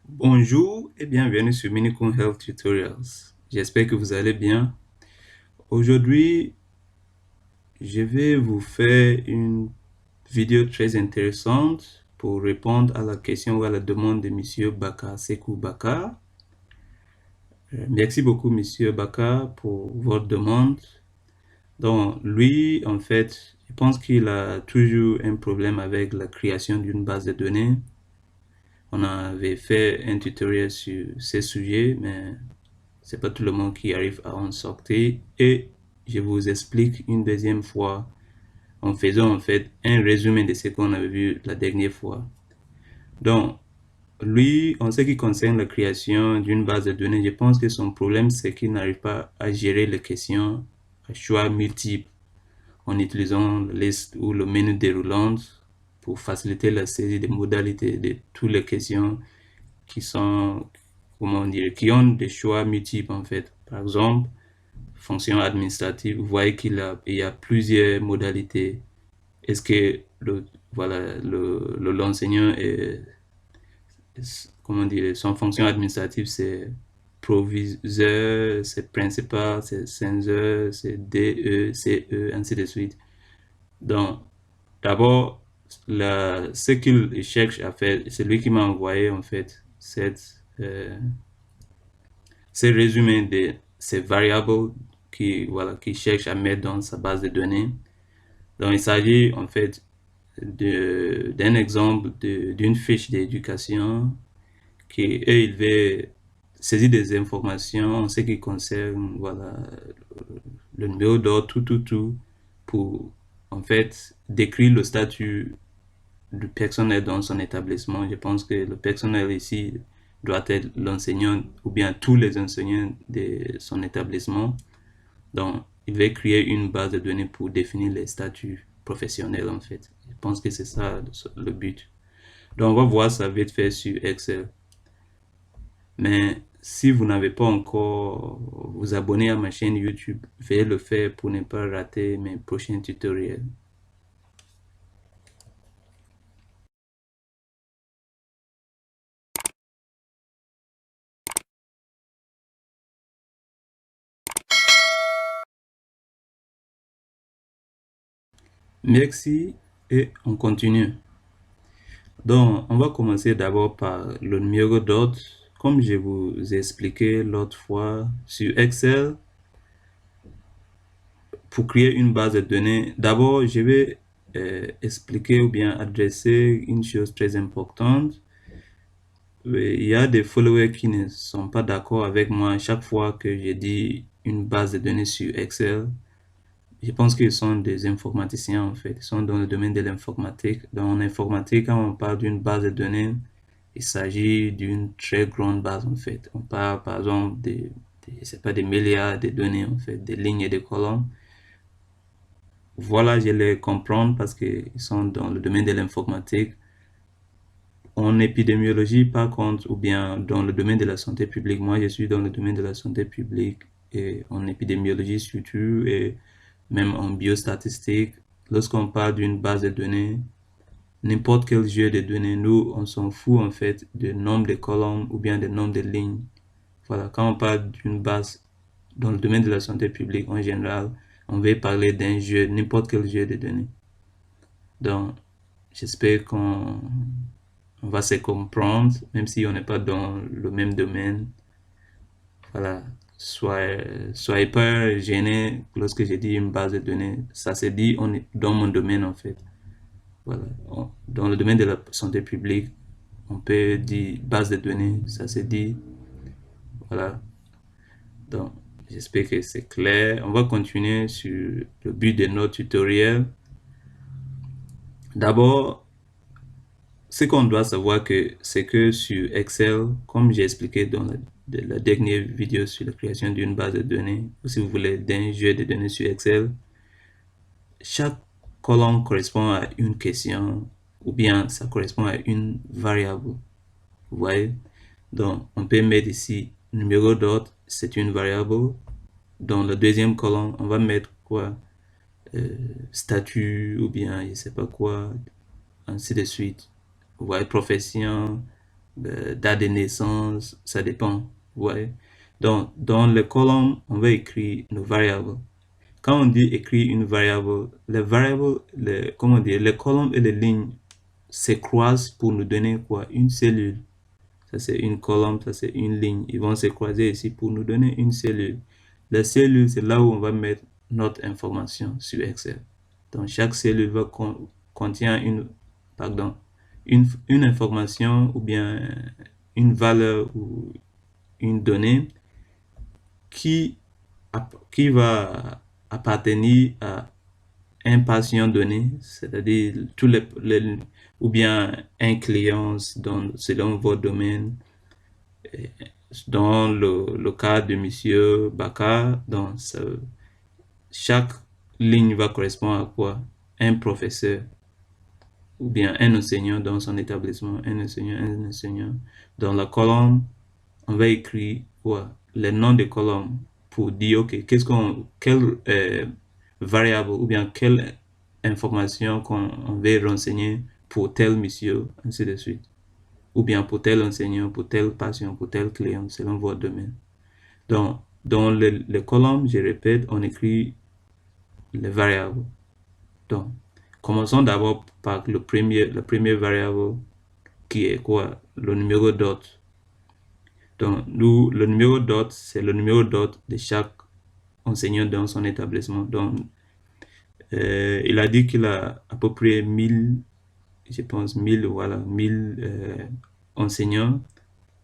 Bonjour et bienvenue sur Minikun Health Tutorials. J'espère que vous allez bien. Aujourd'hui, je vais vous faire une vidéo très intéressante pour répondre à la question ou à la demande de Monsieur Bakar Sekou Bakar. Merci beaucoup, Monsieur Bakar, pour votre demande. Donc, lui, en fait, je pense qu'il a toujours un problème avec la création d'une base de données. On avait fait un tutoriel sur ces sujets, mais c'est pas tout le monde qui arrive à en sortir. Et je vous explique une deuxième fois en faisant en fait un résumé de ce qu'on avait vu la dernière fois. Donc, lui, en ce qui concerne la création d'une base de données, je pense que son problème, c'est qu'il n'arrive pas à gérer les questions à choix multiples en utilisant la liste ou le menu déroulant pour faciliter la saisie des modalités de toutes les questions qui sont, comment dire, qui ont des choix multiples en fait. Par exemple, fonction administrative, vous voyez il y a plusieurs modalités. Est-ce que voilà, l'enseignant comment dire, son fonction administrative, c'est proviseur, c'est principal, c'est censeur, c'est DE, CE, ainsi de suite. Donc, d'abord, ce qu'il cherche à faire, c'est lui qui m'a envoyé en fait ce résumé de ces variables voilà, qui cherche à mettre dans sa base de données. Donc, il s'agit en fait d'un exemple d'une fiche d'éducation qui est élevé, saisir des informations en ce qui concerne voilà, le numéro d'ordre, tout, pour en fait décrire le statut du personnel dans son établissement. Je pense que le personnel ici doit être l'enseignant ou bien tous les enseignants de son établissement. Donc, il va créer une base de données pour définir les statuts professionnels en fait. Je pense que c'est ça le but. Donc, on va voir ça vite fait sur Excel. Mais si vous n'avez pas encore vous abonné à ma chaîne YouTube, veuillez le faire pour ne pas rater mes prochains tutoriels. Merci et on continue. Donc, on va commencer d'abord par le numéro d'ordre. Comme je vous ai expliqué l'autre fois sur Excel, pour créer une base de données, d'abord, je vais expliquer ou bien adresser une chose très importante. Il y a des followers qui ne sont pas d'accord avec moi chaque fois que je dis une base de données sur Excel. Je pense qu'ils sont des informaticiens en fait, ils sont dans le domaine de l'informatique. Dans l'informatique, quand on parle d'une base de données, il s'agit d'une très grande base en fait. On parle par exemple c'est pas des milliards de données en fait, des lignes et des colonnes. Voilà, je les comprends parce qu'ils sont dans le domaine de l'informatique. En épidémiologie, par contre, ou bien dans le domaine de la santé publique, moi je suis dans le domaine de la santé publique et en épidémiologie surtout et même en biostatistique. Lorsqu'on parle d'une base de données, n'importe quel jeu de données, nous, on s'en fout en fait du nombre de colonnes ou bien du nombre de lignes. Voilà, quand on parle d'une base dans le domaine de la santé publique en général, on va parler d'un jeu, n'importe quel jeu de données. Donc, j'espère qu'on va se comprendre, même si on n'est pas dans le même domaine. Voilà, soyez pas gênés lorsque j'ai dit une base de données. Ça se dit dans mon domaine en fait. Voilà, dans le domaine de la santé publique, on peut dire base de données, ça se dit. Voilà, donc j'espère que c'est clair. On va continuer sur le but de notre tutoriel. D'abord, ce qu'on doit savoir c'est que sur Excel, comme j'ai expliqué dans la dernière vidéo sur la création d'une base de données, ou si vous voulez d'un jeu de données sur Excel, chaque colonne correspond à une question ou bien ça correspond à une variable. Vous voyez? Donc, on peut mettre ici numéro d'ordre, c'est une variable. Dans la deuxième colonne, on va mettre quoi? Statut ou bien je sais pas quoi, ainsi de suite. Vous voyez, profession, date de naissance, ça dépend. Ouais. Donc, dans les colonnes, on va écrire nos variables. Quand on dit écrire une variable, les variables, comment dire, les colonnes et les lignes se croisent pour nous donner quoi? Une cellule. Ça c'est une colonne, ça c'est une ligne. Ils vont se croiser ici pour nous donner une cellule. La cellule, c'est là où on va mettre notre information sur Excel. Donc chaque cellule contient pardon, une information ou bien une valeur ou une donnée qui, qui va appartenir à un patient donné, c'est-à-dire ou bien un client selon votre domaine. Dans le cas de Monsieur Bakar, chaque ligne va correspondre à quoi? Un professeur ou bien un enseignant dans son établissement, un enseignant, un enseignant. Dans la colonne, on va écrire quoi? Les noms de colonnes pour dire, ok, quelle variable ou bien quelle information qu'on veut renseigner pour tel monsieur, ainsi de suite. Ou bien pour tel enseignant, pour tel patient, pour tel client, selon votre domaine. Donc, dans les colonnes, je répète, on écrit les variables. Donc, commençons d'abord par la première variable qui est quoi? Le numéro dot. Donc, le numéro dot, c'est le numéro dot de chaque enseignant dans son établissement. Donc, il a dit qu'il a à peu près 1000, je pense 1000, voilà, 1000 enseignants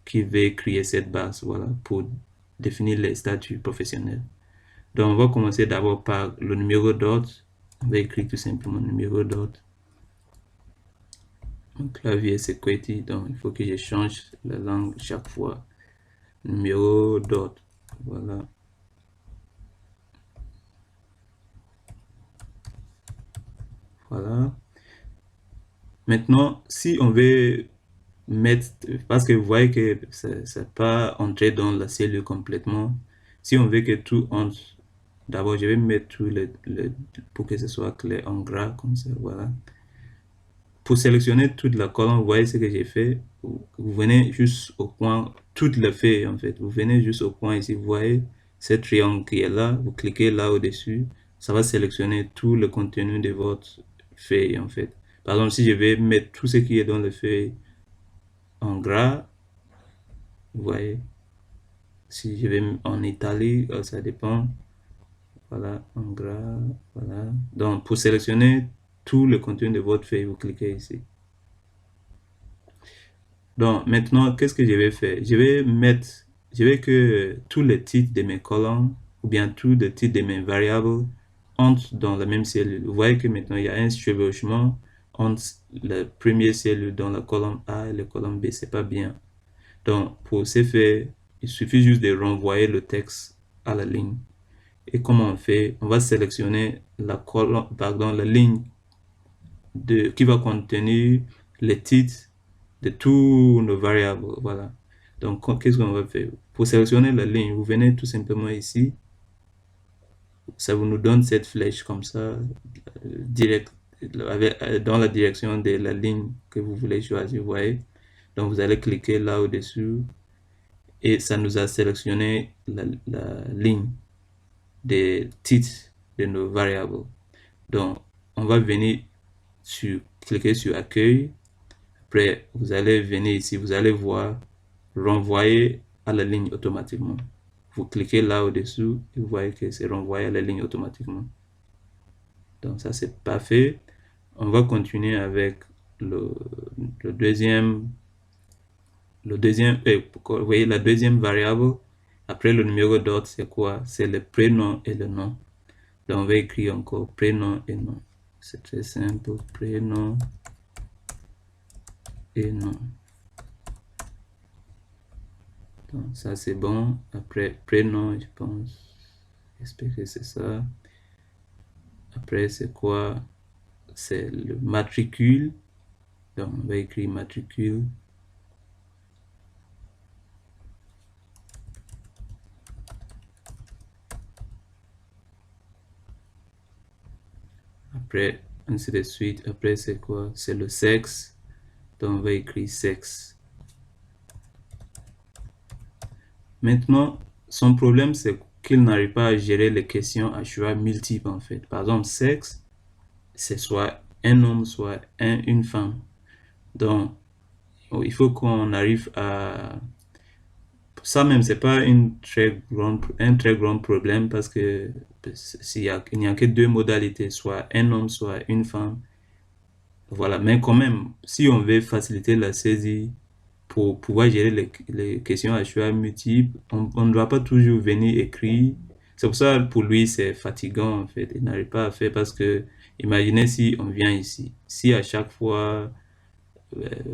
qui veulent créer cette base, voilà, pour définir les statuts professionnels. Donc, on va commencer d'abord par le numéro d'ordre. On va écrire tout simplement numéro d'ordre. Mon clavier c'est QWERTY, donc il faut que je change la langue chaque fois. Numéro d'ordre, voilà. Voilà. Maintenant, si on veut mettre, parce que vous voyez que ça n'est pas entré dans la cellule complètement. Si on veut que tout entre, d'abord je vais mettre tout pour que ce soit clair en gras comme ça, voilà. Pour sélectionner toute la colonne, vous voyez ce que j'ai fait. Vous venez juste au coin, toutes les feuilles en fait. Vous venez juste au coin ici, vous voyez ce triangle qui est là. Vous cliquez là au-dessus. Ça va sélectionner tout le contenu de votre feuille en fait. Par exemple, si je vais mettre tout ce qui est dans le feuille en gras, vous voyez. Si je vais en italique, ça dépend. Voilà, en gras, voilà. Donc, pour sélectionner tout le contenu de votre feuille, vous cliquez ici. Donc, maintenant, qu'est-ce que je vais faire? Je vais que tous les titres de mes colonnes ou bien tous les titres de mes variables entrent dans la même cellule. Vous voyez que maintenant, il y a un chevauchement entre la première cellule dans la colonne A et la colonne B. C'est pas bien. Donc, pour ce faire, il suffit juste de renvoyer le texte à la ligne. Et comment on fait? On va sélectionner la colonne, pardon, la ligne qui va contenir les titres de tous nos variables. Voilà. Donc, qu'est-ce qu'on va faire? Pour sélectionner la ligne, vous venez tout simplement ici. Ça vous nous donne cette flèche comme ça, direct, dans la direction de la ligne que vous voulez choisir. Vous voyez? Donc, vous allez cliquer là au-dessus et ça nous a sélectionné la ligne des titres de nos variables. Donc, on va venir cliquer sur accueil. Après, vous allez venir ici, vous allez voir renvoyer à la ligne automatiquement. Vous cliquez là au-dessous et vous voyez que c'est renvoyé à la ligne automatiquement. Donc ça, c'est parfait. On va continuer avec le deuxième, vous voyez la deuxième variable. Après le numéro d'ordre, c'est quoi? C'est le prénom et le nom. Donc on va écrire encore prénom et nom. C'est très simple, prénom et nom. Donc ça c'est bon. Après prénom, je pense, j'espère que c'est ça. Après c'est quoi? C'est le matricule. Donc on va écrire matricule. Après ainsi de suite. Après c'est quoi? C'est le sexe. Donc on va écrire sexe. Maintenant, son problème, c'est qu'il n'arrive pas à gérer les questions à choix multiples, en fait. Par exemple, sexe, c'est soit un homme, soit une femme. Donc, il faut qu'on arrive à... Ça même, c'est pas un très grand problème parce que il n'y a que deux modalités, soit un homme, soit une femme. Voilà, mais quand même, si on veut faciliter la saisie pour pouvoir gérer les questions à choix multiples, on ne doit pas toujours venir écrire. C'est pour ça, pour lui, c'est fatigant, en fait. Il n'arrive pas à faire parce que, imaginez si on vient ici. Si à chaque fois,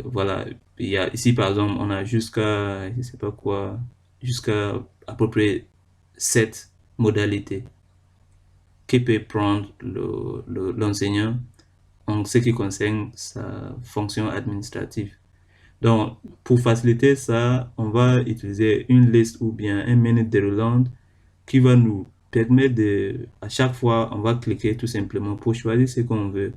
voilà, il y a, ici, par exemple, on a jusqu'à, je sais pas quoi, jusqu'à à peu près 7 modalités que peut prendre l'enseignant en ce qui concerne sa fonction administrative. Donc, pour faciliter ça, on va utiliser une liste ou bien un menu déroulant qui va nous permettre de, à chaque fois, on va cliquer tout simplement pour choisir ce qu'on veut,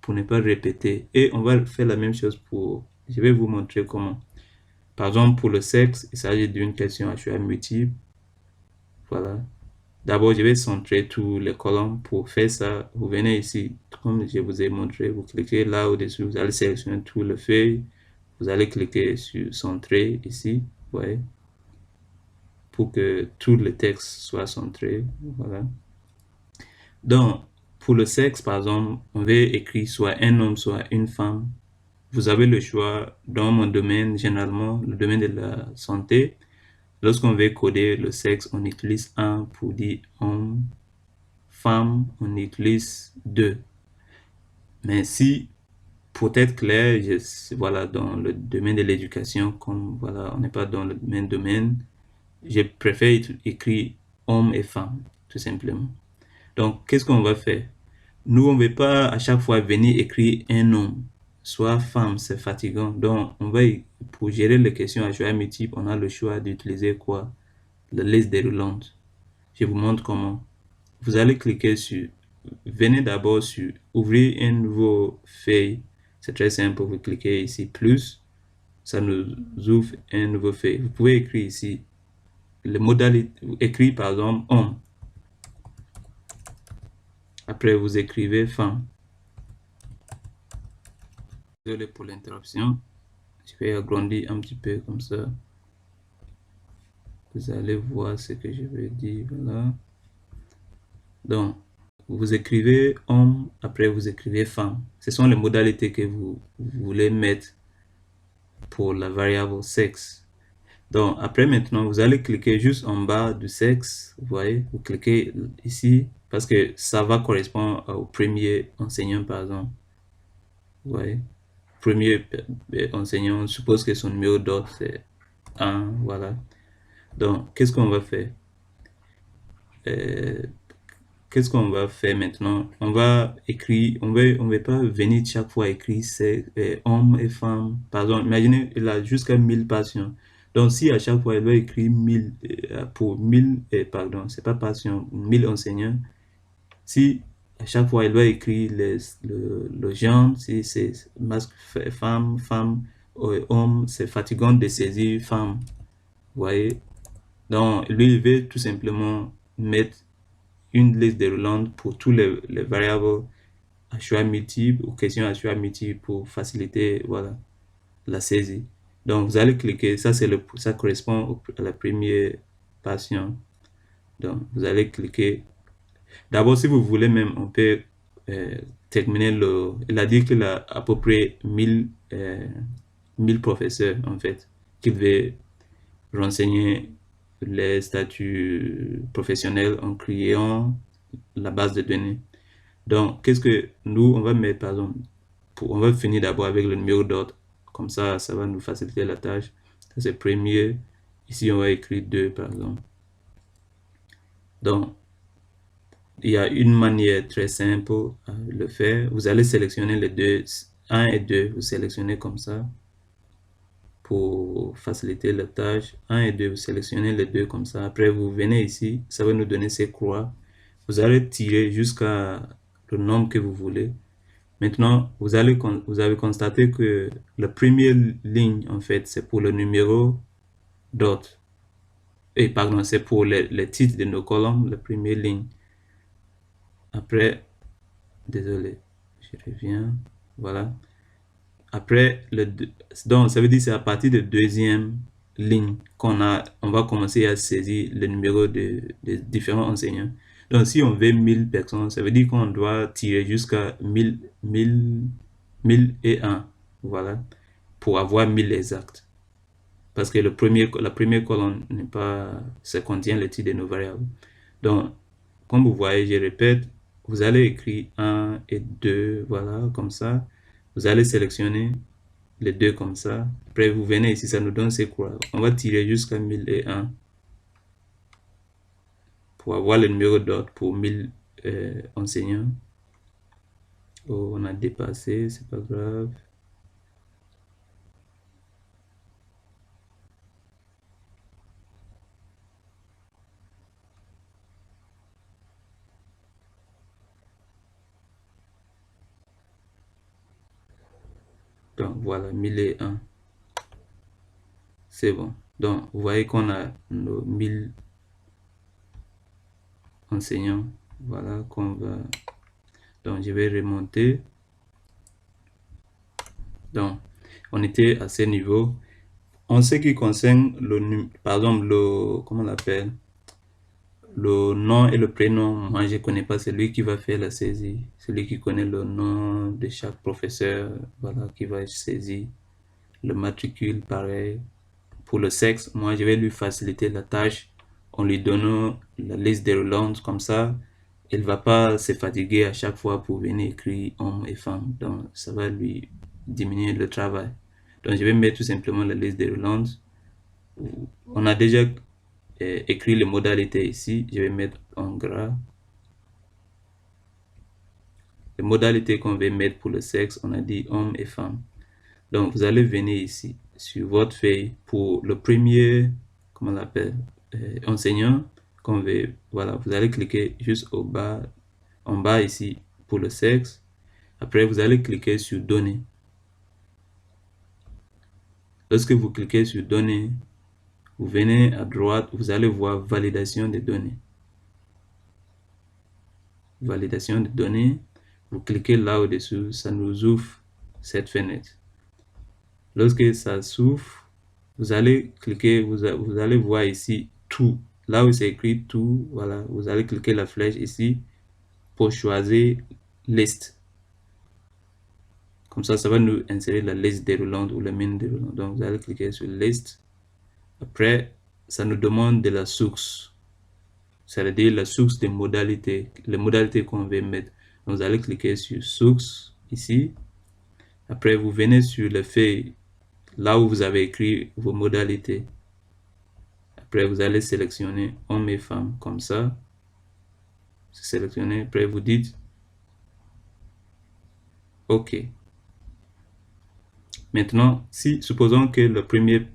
pour ne pas répéter. Et on va faire la même chose pour, je vais vous montrer comment. Par exemple, pour le sexe, il s'agit d'une question à choix multiple. Voilà. D'abord, je vais centrer tous les colonnes. Pour faire ça, vous venez ici, comme je vous ai montré, vous cliquez là au-dessus, vous allez sélectionner tout le feuille. Vous allez cliquer sur centrer ici, vous voyez, pour que tout le texte soit centré. Voilà. Donc, pour le sexe, par exemple, on veut écrire soit un homme, soit une femme. Vous avez le choix. Dans mon domaine, généralement, le domaine de la santé, lorsqu'on veut coder le sexe, on utilise un pour dire homme. Femme, on utilise deux. Mais si, pour être clair, voilà, dans le domaine de l'éducation, comme voilà, on n'est pas dans le même domaine, je préfère écrire homme et femme, tout simplement. Donc, qu'est-ce qu'on va faire? Nous, on ne veut pas à chaque fois venir écrire un homme, soit femme, c'est fatigant. Donc, pour gérer les questions à choix multiples, on a le choix d'utiliser quoi? La liste déroulante. Je vous montre comment. Vous allez cliquer sur, venez d'abord sur ouvrir un nouveau feuille. C'est très simple, vous cliquez ici plus, ça nous ouvre un nouveau feuille. Vous pouvez écrire ici les modalités, écrit par exemple homme. Après, vous écrivez femme. Désolé pour l'interruption. Je vais agrandir un petit peu comme ça. Vous allez voir ce que je veux dire. Voilà. Donc, vous écrivez homme, après vous écrivez femme. Ce sont les modalités que vous voulez mettre pour la variable sexe. Donc, après maintenant, vous allez cliquer juste en bas du sexe. Vous voyez, vous cliquez ici parce que ça va correspondre au premier enseignant, par exemple. Vous voyez, premier enseignant, on suppose que son numéro d'ordre c'est 1. Voilà. Donc, qu'est-ce qu'on va faire? Euh, Qu'est-ce qu'on va faire maintenant? On va écrire, on va pas venir chaque fois écrire c'est homme et femme. Par exemple, imaginez, il a jusqu'à 1000 patients. Donc, si à chaque fois, il va écrire 1000, pour 1000, pardon, c'est pas patients, 1000 enseignants. Si à chaque fois, il va écrire le genre, si c'est masque, femme, femme, homme, c'est fatigant de saisir femme. Vous voyez? Donc, lui, il veut tout simplement mettre une liste déroulante pour tous les variables à choix multiples ou questions à choix multiples pour faciliter voilà, la saisie. Donc, vous allez cliquer, ça correspond à la première patient. Donc, vous allez cliquer. D'abord, si vous voulez même, on peut terminer il a dit qu'il a à peu près 1000 professeurs, en fait, qui devaient renseigner les statuts professionnels en créant la base de données. Donc, qu'est-ce que nous, on va mettre, par exemple, on va finir d'abord avec le numéro d'ordre. Comme ça va nous faciliter la tâche. Ça, c'est premier. Ici, on va écrire 2, par exemple. Donc, il y a une manière très simple à le faire. Vous allez sélectionner les deux, 1 et 2. Vous sélectionnez comme ça pour faciliter la tâche. 1 et 2, vous sélectionnez les deux comme ça. Après, vous venez ici. Ça va nous donner ces croix. Vous allez tirer jusqu'à le nombre que vous voulez. Maintenant, vous avez constaté que la première ligne, en fait, c'est pour le numéro d'ordre. Et pardon, c'est pour les titres de nos colonnes, la première ligne. Après, désolé, je reviens. Voilà. Après, donc ça veut dire que c'est à partir de deuxième ligne on va commencer à saisir le numéro de différents enseignants. Donc si on veut 1000 personnes, ça veut dire qu'on doit tirer jusqu'à 1001. Voilà. Pour avoir 1000 exacts. Parce que la première colonne n'est pas, ça contient les titres de nos variables. Donc, comme vous voyez, je répète, vous allez écrire 1 et 2, voilà, comme ça. Vous allez sélectionner les deux comme ça. Après, vous venez ici, ça nous donne c'est quoi? On va tirer jusqu'à 1001 pour avoir le numéro d'ordre pour 1000 enseignants. Oh, on a dépassé, c'est pas grave. Donc voilà, 1001. C'est bon. Donc, vous voyez qu'on a nos 1000 enseignants. Voilà qu'on va... Donc, je vais remonter. Donc, on était à ce niveau. En ce qui concerne par exemple, comment on l'appelle? Le nom et le prénom, moi je connais pas celui qui va faire la saisie. Celui qui connaît le nom de chaque professeur, voilà, qui va saisir. Le matricule, pareil. Pour le sexe, moi je vais lui faciliter la tâche en lui donnant la liste déroulante, comme ça elle va pas se fatiguer à chaque fois pour venir écrire homme et femme. Donc ça va lui diminuer le travail. Donc je vais mettre tout simplement la liste déroulante. On a déjà écrit les modalités ici. Je vais mettre en gras. Les modalités qu'on va mettre pour le sexe, on a dit homme et femme. Donc vous allez venir ici sur votre feuille pour le premier, comment on l'appelle, enseignant qu'on veut. Voilà, vous allez cliquer juste au bas, en bas ici pour le sexe. Après, vous allez cliquer sur données. Lorsque vous cliquez sur données, vous venez à droite, vous allez voir validation des données. Validation des données. Vous cliquez là au-dessus, ça nous ouvre cette fenêtre. Lorsque ça s'ouvre, vous allez cliquer, vous allez voir ici tout. Là où c'est écrit tout, voilà, vous allez cliquer la flèche ici pour choisir liste. Comme ça va nous insérer la liste déroulante ou la mine déroulante. Donc, vous allez cliquer sur liste. Après, ça nous demande de la source. C'est-à-dire la source des modalités, les modalités qu'on veut mettre. Donc, vous allez cliquer sur source ici. Après, vous venez sur le feuille là où vous avez écrit vos modalités. Après, vous allez sélectionner hommes et femmes comme ça. Sélectionnez. Après, vous dites OK. Maintenant, si supposons que le premier,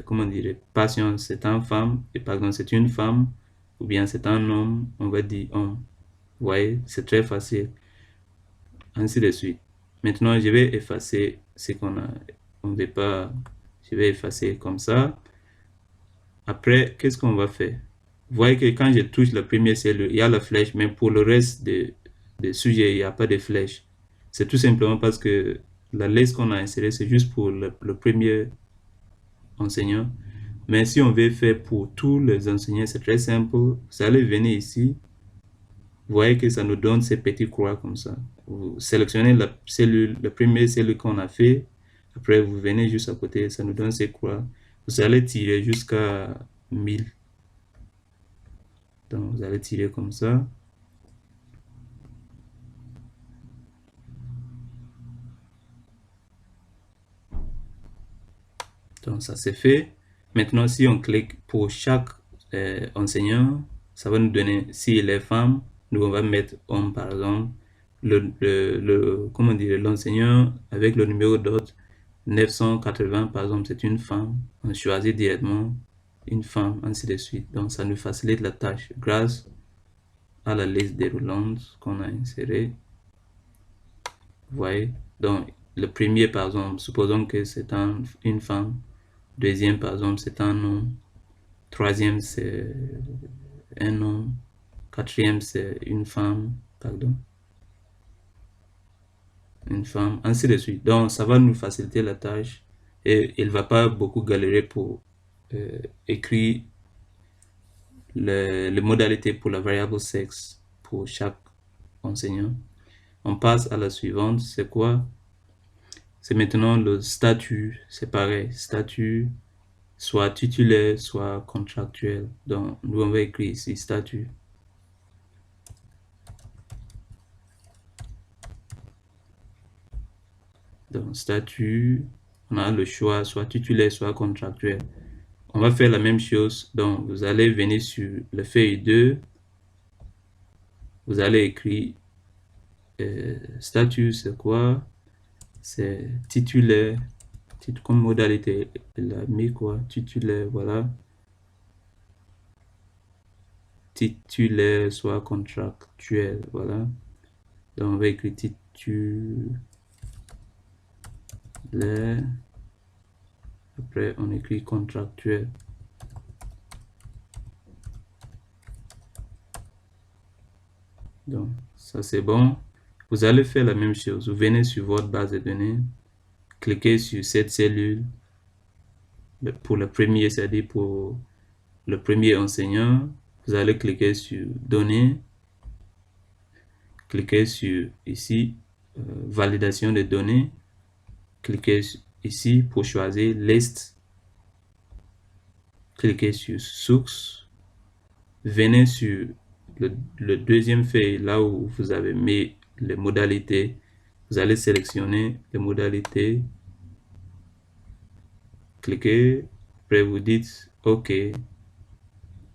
comment dire, patient c'est une femme, et par exemple c'est une femme, ou bien c'est un homme, on va dire homme. Vous voyez, c'est très facile. Ainsi de suite. Maintenant, je vais effacer ce qu'on a. On ne veut pas. Je vais effacer comme ça. Après, qu'est-ce qu'on va faire? Vous voyez que quand je touche la première cellule, il y a la flèche, mais pour le reste des sujets, il n'y a pas de flèche. C'est tout simplement parce que la liste qu'on a insérée, c'est juste pour le premier enseignant. Mais si on veut faire pour tous les enseignants, c'est très simple. Vous allez venir ici. Vous voyez que ça nous donne ces petits croix comme ça. Vous sélectionnez la cellule, la première cellule qu'on a fait. Après, vous venez juste à côté, ça nous donne ces croix. Vous allez tirer jusqu'à 1000. Donc, vous allez tirer comme ça. Donc, ça c'est fait. Maintenant, si on clique pour chaque enseignant, ça va nous donner, s'il est femme, nous on va mettre homme par exemple. Comment dire, l'enseignant avec le numéro d'ordre 980 par exemple, c'est une femme. On choisit directement une femme, ainsi de suite. Donc, ça nous facilite la tâche grâce à la liste déroulante qu'on a insérée. Vous voyez? Donc, le premier, par exemple, supposons que c'est une femme. Deuxième, par exemple, c'est un homme. Troisième, c'est un homme. Quatrième, c'est une femme. Pardon. Une femme, ainsi de suite. Donc, ça va nous faciliter la tâche et il ne va pas beaucoup galérer pour écrire les modalités pour la variable sexe pour chaque enseignant. On passe à la suivante. C'est quoi? C'est maintenant le statut. C'est pareil. Statut, soit titulaire, soit contractuel. Donc, nous, on va écrire ici statut. Donc, statut, on a le choix, soit titulaire, soit contractuel. On va faire la même chose. Donc, vous allez venir sur le feuille 2. Vous allez écrire statut, c'est quoi? C'est titulaire. Comme modalité, il a mis quoi? Titulaire, voilà. Titulaire, soit contractuel, voilà. Donc, on va écrire titulaire. Après, on écrit contractuel. Donc, ça c'est bon. Vous allez faire la même chose. Vous venez sur votre base de données, cliquez sur cette cellule pour le premier, c'est-à-dire pour le premier enseignant. Vous allez cliquer sur données, cliquez sur ici, validation des données, cliquez ici pour choisir list, cliquez sur source, venez sur le deuxième feuille, là où vous avez mis les modalités. Vous allez sélectionner les modalités, cliquez, après vous dites OK,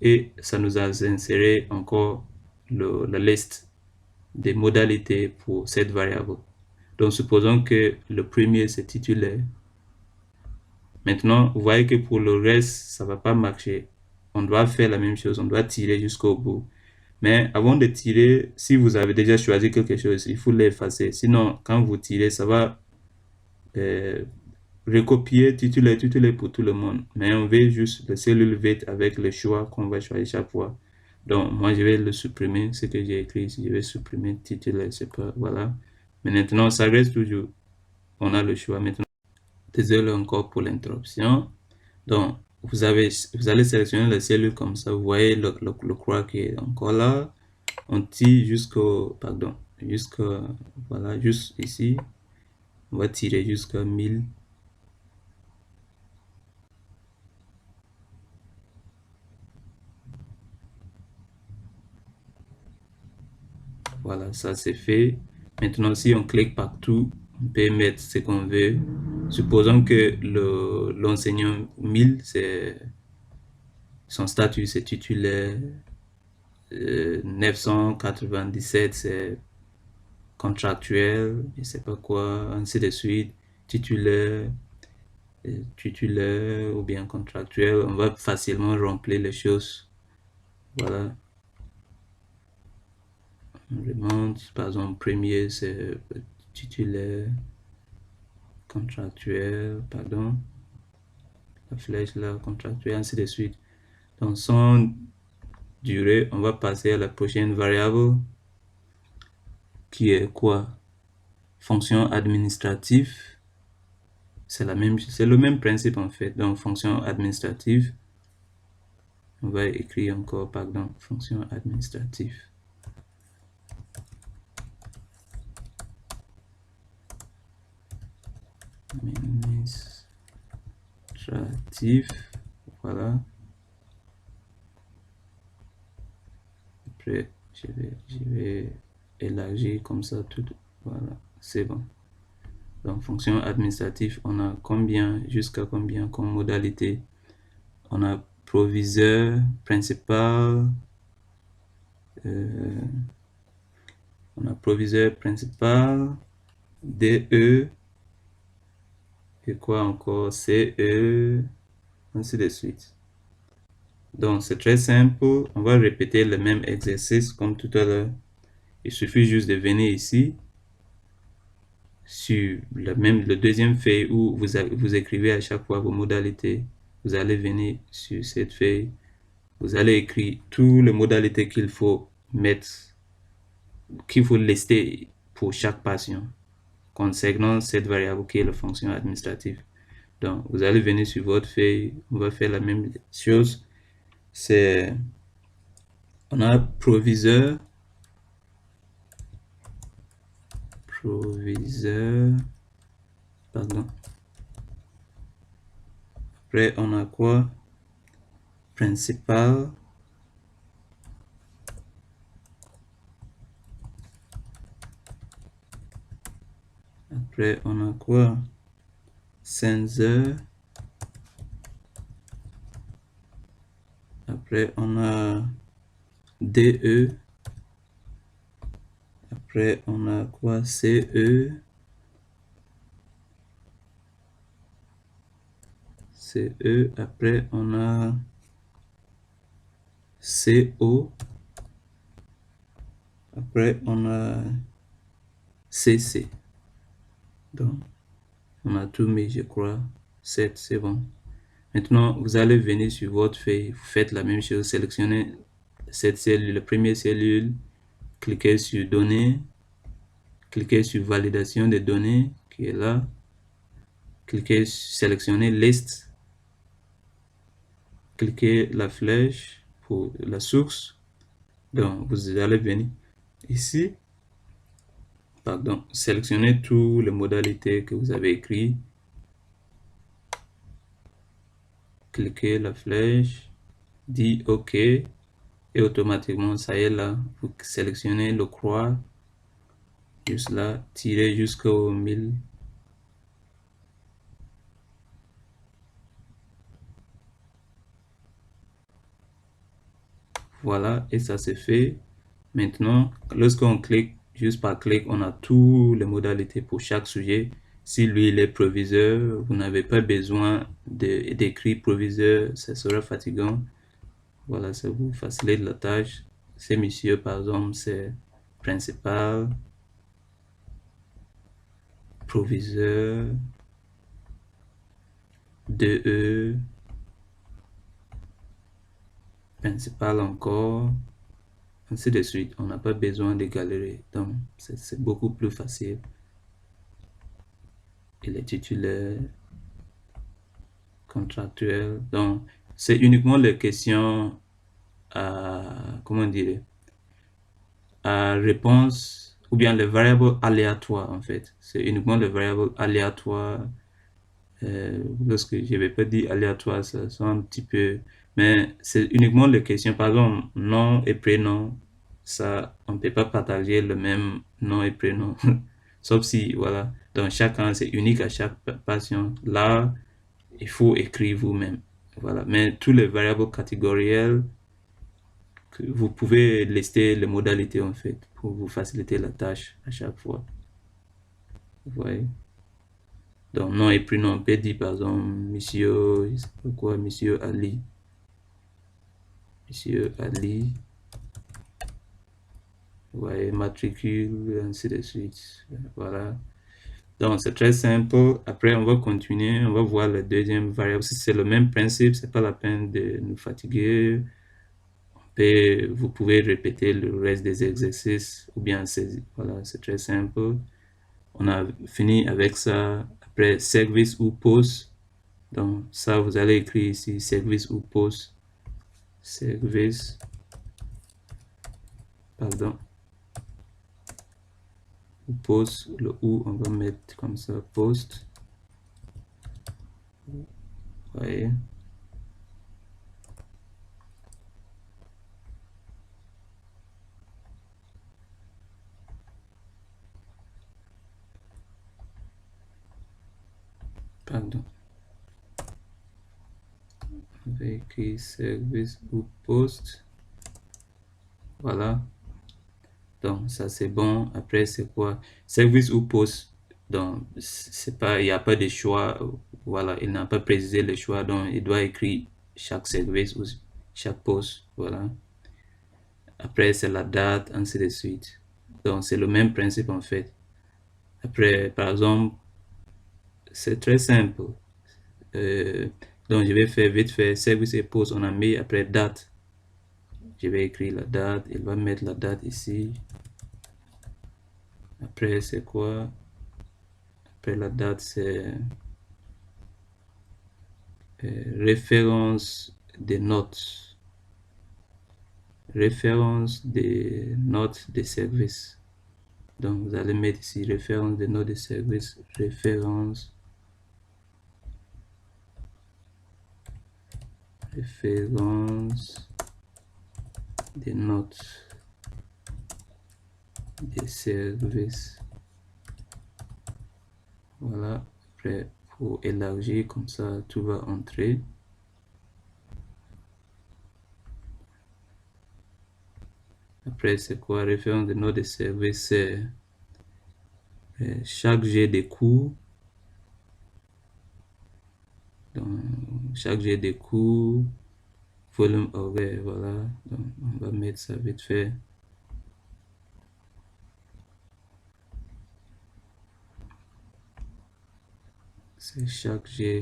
et ça nous a inséré encore la liste des modalités pour cette variable. Donc supposons que le premier c'est titulaire. Maintenant, vous voyez que pour le reste, ça va pas marcher. On doit faire la même chose, on doit tirer jusqu'au bout. Mais avant de tirer, si vous avez déjà choisi quelque chose, il faut l'effacer. Sinon, quand vous tirez, ça va recopier titulaire pour tout le monde. Mais on veut juste le cellule vide avec le choix qu'on va choisir chaque fois. Donc, moi, je vais le supprimer. Ce que j'ai écrit ici, je vais supprimer titulaire. C'est pas, voilà. Mais maintenant, ça reste toujours. On a le choix maintenant. Désolé encore pour l'interruption. Donc, vous allez sélectionner la cellule comme ça. Vous voyez le croix qui est encore là. On tire jusqu'au, pardon, jusqu'à, voilà, juste ici. On va tirer jusqu'à 1000. Voilà, ça c'est fait. Maintenant, si on clique partout, on peut mettre ce qu'on veut. Supposons que l'enseignant 1000, c'est son statut, c'est titulaire. 997, c'est contractuel, je sais pas quoi, ainsi de suite, titulaire, titulaire ou bien contractuel. On va facilement remplir les choses. Voilà. On remonte, par exemple, premier, c'est titulaire, contractuel, pardon, la flèche là, contractuel, ainsi de suite. Donc, sans durée, on va passer à la prochaine variable qui est quoi? Fonction administrative. C'est le même principe en fait. Donc, fonction administrative, on va écrire encore, pardon, fonction administrative. Administratif, voilà. Après, je vais élargir comme ça tout. Voilà, c'est bon. Donc, fonction administrative, on a combien, jusqu'à combien comme modalité? On a proviseur, principal, on a proviseur principal, DE, et quoi encore, CE, ainsi de suite. Donc, c'est très simple. On va répéter le même exercice comme tout à l'heure. Il suffit juste de venir ici, sur le deuxième feuille où vous écrivez à chaque fois vos modalités. Vous allez venir sur cette feuille. vous allez écrire toutes les modalités qu'il faut mettre, qu'il faut lister pour chaque patient concernant cette variable qui est la fonction administrative. Donc, vous allez venir sur votre feuille, on va faire la même chose. On a proviseur, pardon. Après, on a quoi? Principal. Après, on a quoi? Censeur. Après, on a DE. Après, on a quoi? CE. CE. Après, on a CO. Après, on a CC. Donc, on a tout mis, je crois. 7, c'est bon. Maintenant, vous allez venir sur votre feuille, vous faites la même chose, sélectionnez cette cellule, la première cellule, cliquez sur données, cliquez sur validation des données qui est là, cliquez sur sélectionner liste, cliquez la flèche pour la source. Donc, vous allez venir ici, pardon, sélectionnez toutes les modalités que vous avez écrites. Cliquez la flèche, dit OK, et automatiquement, ça y est là, vous sélectionnez le croix, juste là, tirez jusqu'au 1000. Voilà, et ça c'est fait. Maintenant, lorsqu'on clique, juste par clic, on a toutes les modalités pour chaque sujet. Si lui, il est proviseur, vous n'avez pas besoin d'écrire proviseur, ça sera fatigant. Voilà, ça vous facilite la tâche. C'est monsieur, par exemple, c'est principal, proviseur, DE, principal encore, ainsi de suite. On n'a pas besoin de galérer, donc c'est beaucoup plus facile. Il est titulaire, contractuel, donc c'est uniquement les questions à, comment dire, à réponse, ou bien les variables aléatoires en fait. C'est uniquement les variables aléatoires. Lorsque je vais pas dire aléatoire, ça sent un petit peu, mais c'est uniquement les questions, par exemple, nom et prénom, ça, on ne peut pas partager le même nom et prénom, sauf si, voilà, donc chacun, c'est unique à chaque patient. Là, il faut écrire vous-même, voilà, mais tous les variables catégorielles, que vous pouvez lister les modalités, en fait, pour vous faciliter la tâche à chaque fois, vous voyez. Donc, nom et prénom, on peut dire par exemple, monsieur, je sais pas quoi, monsieur Ali. Monsieur Ali. Ouais, matricule, ainsi de suite. Voilà. Donc, c'est très simple. Après, on va continuer. On va voir la deuxième variable. Si c'est le même principe, c'est pas la peine de nous fatiguer. Vous pouvez répéter le reste des exercices ou bien saisir. Voilà, c'est très simple. On a fini avec ça. Après, service ou pause. Donc, ça, vous allez écrire ici, service ou pause. Service, pardon, ou pause, le ou, on va mettre comme ça, post. Vous voyez. Pardon. On va écrire service ou post. Voilà. Donc, ça c'est bon. Après, c'est quoi? Service ou post. Donc, c'est pas, il n'y a pas de choix. Voilà, il n'a pas précisé le choix. Donc, il doit écrire chaque service ou chaque poste. Voilà. Après, c'est la date, ainsi de suite. Donc, c'est le même principe en fait. Après, par exemple, c'est très simple. Donc, je vais faire vite fait service et poste. On a mis après date. je vais écrire la date, il va mettre la date ici. Après, c'est quoi? Après la date, c'est référence des notes. Référence des notes de service. Donc, vous allez mettre ici référence des notes de service, référence des notes de service. Voilà. Après, pour élargir, comme ça, tout va entrer. Après, c'est quoi? Référence des notes de service, c'est chaque jet de cours. Donc, chaque jet de cours, volume horaire, voilà. Donc, on va mettre ça vite fait. C'est chaque jet.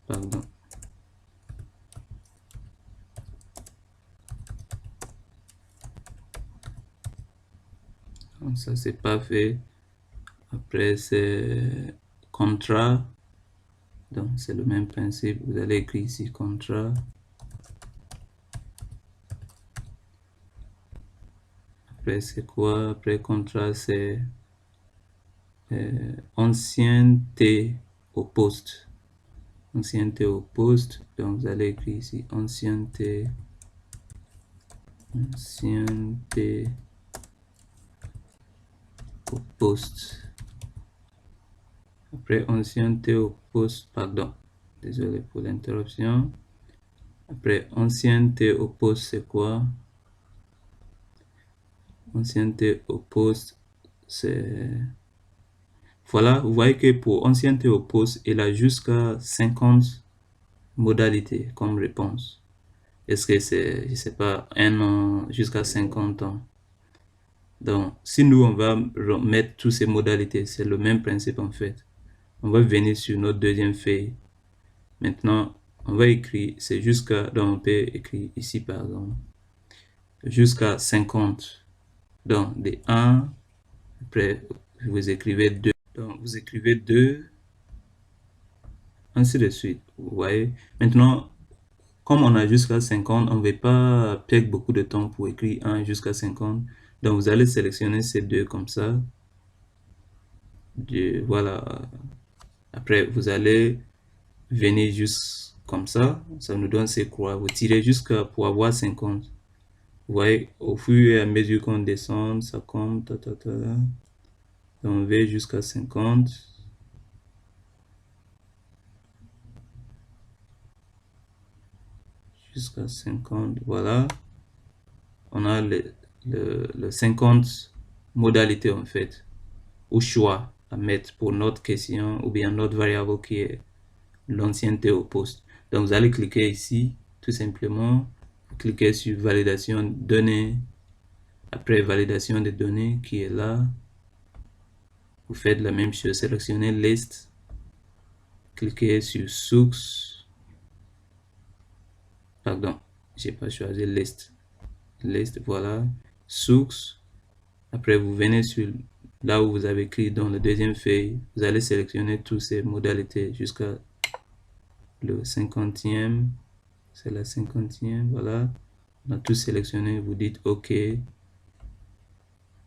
Pardon. Donc, ça, c'est pas fait. Après, c'est contrat. Donc, c'est le même principe. Vous allez écrire ici contrat. Après, c'est quoi? Après, contrat, c'est ancienneté au poste. Ancienneté au poste. Donc, vous allez écrire ici ancienneté au poste. Après, ancienneté au poste, pardon. Désolé pour l'interruption. Après, ancienneté au poste, c'est quoi? Ancienneté au poste, c'est... Voilà, vous voyez que pour ancienneté au poste, il a jusqu'à 50 modalités comme réponse. Est-ce que c'est, je sais pas, 1 an jusqu'à 50 ans? Donc, si nous, on va mettre toutes ces modalités, c'est le même principe en fait. On va venir sur notre deuxième feuille. Maintenant, on va écrire, c'est jusqu'à, donc on peut écrire ici par exemple, jusqu'à 50. Donc, des 1, après, vous écrivez 2. Donc, vous écrivez 2, ainsi de suite. Vous voyez? Maintenant, comme on a jusqu'à 50, on ne va pas perdre beaucoup de temps pour écrire 1 jusqu'à 50. Donc, vous allez sélectionner ces deux comme ça. Voilà. Après, vous allez venir juste comme ça. Ça nous donne ces croix. Vous tirez jusqu'à pour avoir 50. Vous voyez, au fur et à mesure qu'on descend, ça compte. Donc, on va jusqu'à 50. Jusqu'à 50, voilà. On a le 50 modalités en fait, au choix à mettre pour notre question ou bien notre variable qui est l'ancienneté au poste. Donc vous allez cliquer ici, tout simplement, cliquez sur validation de données. Après validation des données qui est là, vous faites la même chose, sélectionnez list, cliquez sur source, pardon, j'ai pas choisi list, voilà, source. Après, vous venez sur là où vous avez écrit dans le deuxième feuille, vous allez sélectionner toutes ces modalités jusqu'à le 50e. C'est la 50e, voilà. On a tout sélectionné, vous dites OK.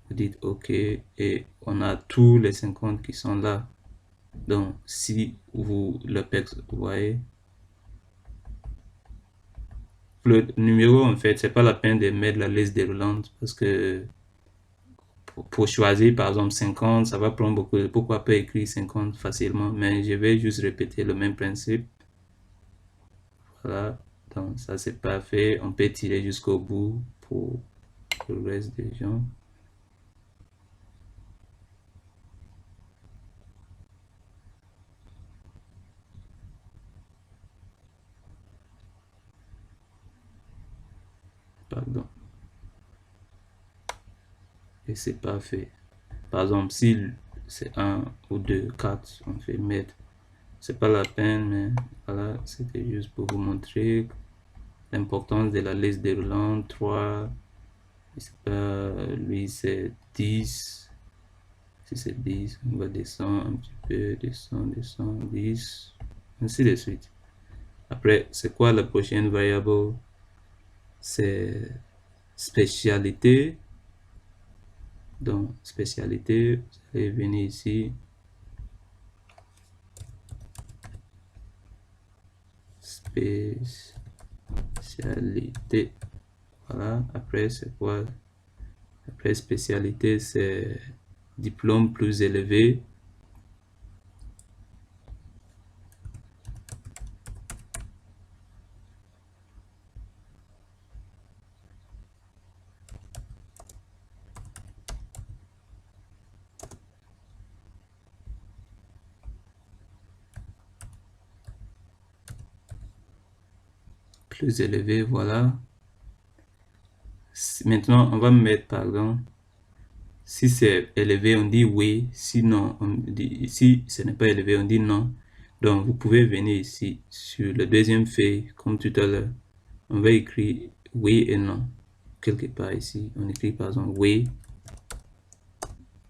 Vous dites OK et on a tous les 50 qui sont là. Donc, si vous vous voyez, le numéro, en fait, c'est pas la peine de mettre la liste déroulante parce que pour choisir par exemple 50, ça va prendre beaucoup. Pourquoi pas écrire 50 facilement? Mais je vais juste répéter le même principe. Voilà, donc ça c'est parfait. On peut tirer jusqu'au bout pour le reste des gens. Pardon. Et c'est parfait. Par exemple, si c'est 1 ou 2, 4, on fait mettre c'est pas la peine, mais voilà, c'était juste pour vous montrer l'importance de la liste déroulante. 3, je sais pas, lui c'est 10. Si c'est 10, on va descendre un petit peu, descendre, 10, ainsi de suite. Après, c'est quoi la prochaine variable? C'est spécialité. Donc, spécialité, vous allez venir ici. Spécialité. Voilà. Après, c'est quoi? Après, spécialité, c'est diplôme plus élevé. Plus élevé, voilà. Maintenant, on va mettre, par exemple, si c'est élevé, on dit oui. Sinon, on dit, si ce n'est pas élevé, on dit non. Donc, vous pouvez venir ici sur le deuxième feuille, comme tout à l'heure. On va écrire oui et non. Quelque part ici, on écrit par exemple oui.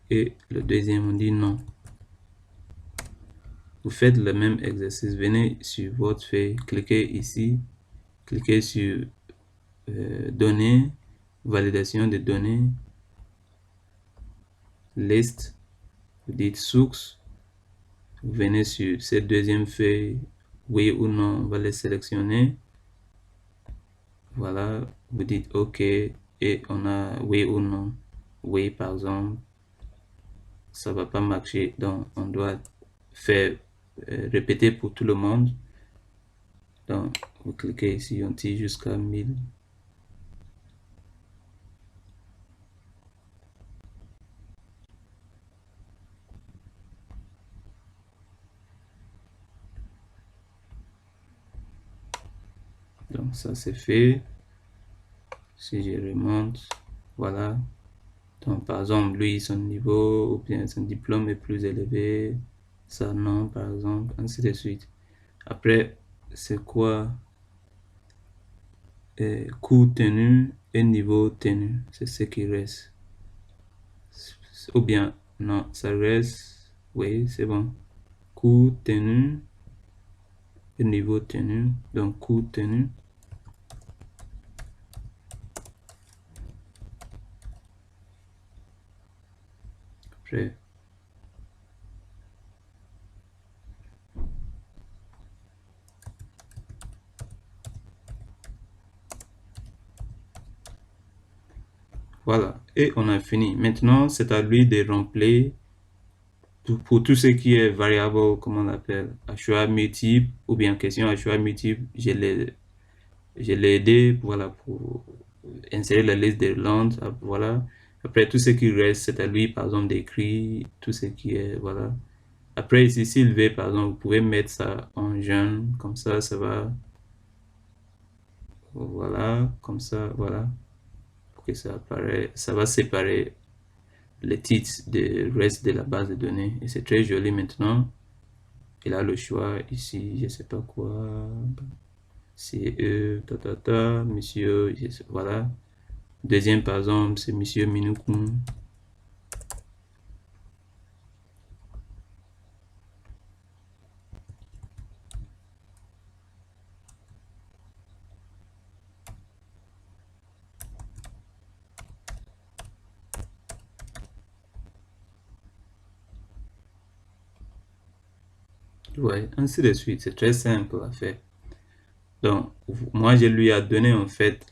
Et le deuxième, on dit non. Vous faites le même exercice. Venez sur votre feuille, cliquez ici, cliquez sur données, validation des données, liste, vous dites source, vous venez sur cette deuxième feuille, oui ou non, on va les sélectionner. Voilà, vous dites OK et on a oui ou non. Oui, par exemple, ça va pas marcher, donc on doit faire répéter pour tout le monde. Donc, vous cliquez ici, on tire jusqu'à 1000. Donc, ça c'est fait. Si je remonte, voilà. Donc, par exemple, lui, son niveau ou bien son diplôme est plus élevé. Ça, non, par exemple, ainsi de suite. Après, c'est quoi cours tenu et niveau tenu? C'est ce qui reste. Ou bien, non, ça reste. Oui, c'est bon. Cours tenu et niveau tenu. Donc, cours tenu. Après, voilà, et on a fini. Maintenant, c'est à lui de remplir pour tout ce qui est variable, comment on appelle, à choix multiple ou bien question à choix multiple. Je l'ai aidé, voilà, pour insérer la liste des langues, voilà. Après, tout ce qui reste, c'est à lui, par exemple, d'écrire tout ce qui est, voilà. Après, ici, s'il veut, par exemple, vous pouvez mettre ça en jaune, comme ça va, voilà, comme ça, voilà, pour que ça apparaît, ça va séparer les titres du reste de la base de données. Et c'est très joli maintenant. Il a le choix ici, je sais pas quoi, c'est monsieur, voilà. Deuxième, par exemple, c'est monsieur Minoukoum. Ouais, ainsi de suite. C'est très simple à faire. Donc, moi, je lui ai donné en fait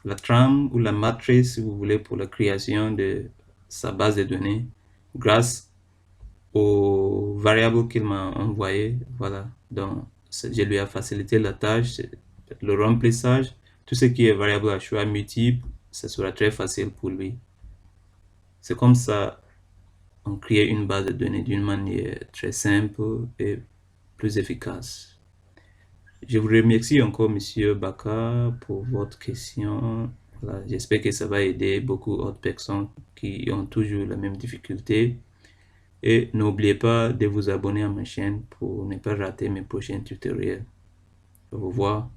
la trame ou la matrice, si vous voulez, pour la création de sa base de données grâce aux variables qu'il m'a envoyé. Voilà. Donc, je lui ai facilité la tâche, le remplissage. Tout ce qui est variable à choix multiple, ça sera très facile pour lui. C'est comme ça on crée une base de données d'une manière très simple et plus efficace. Je vous remercie encore, Monsieur Baka, pour votre question. Voilà, j'espère que ça va aider beaucoup d'autres personnes qui ont toujours la même difficulté. Et n'oubliez pas de vous abonner à ma chaîne pour ne pas rater mes prochains tutoriels. Au revoir.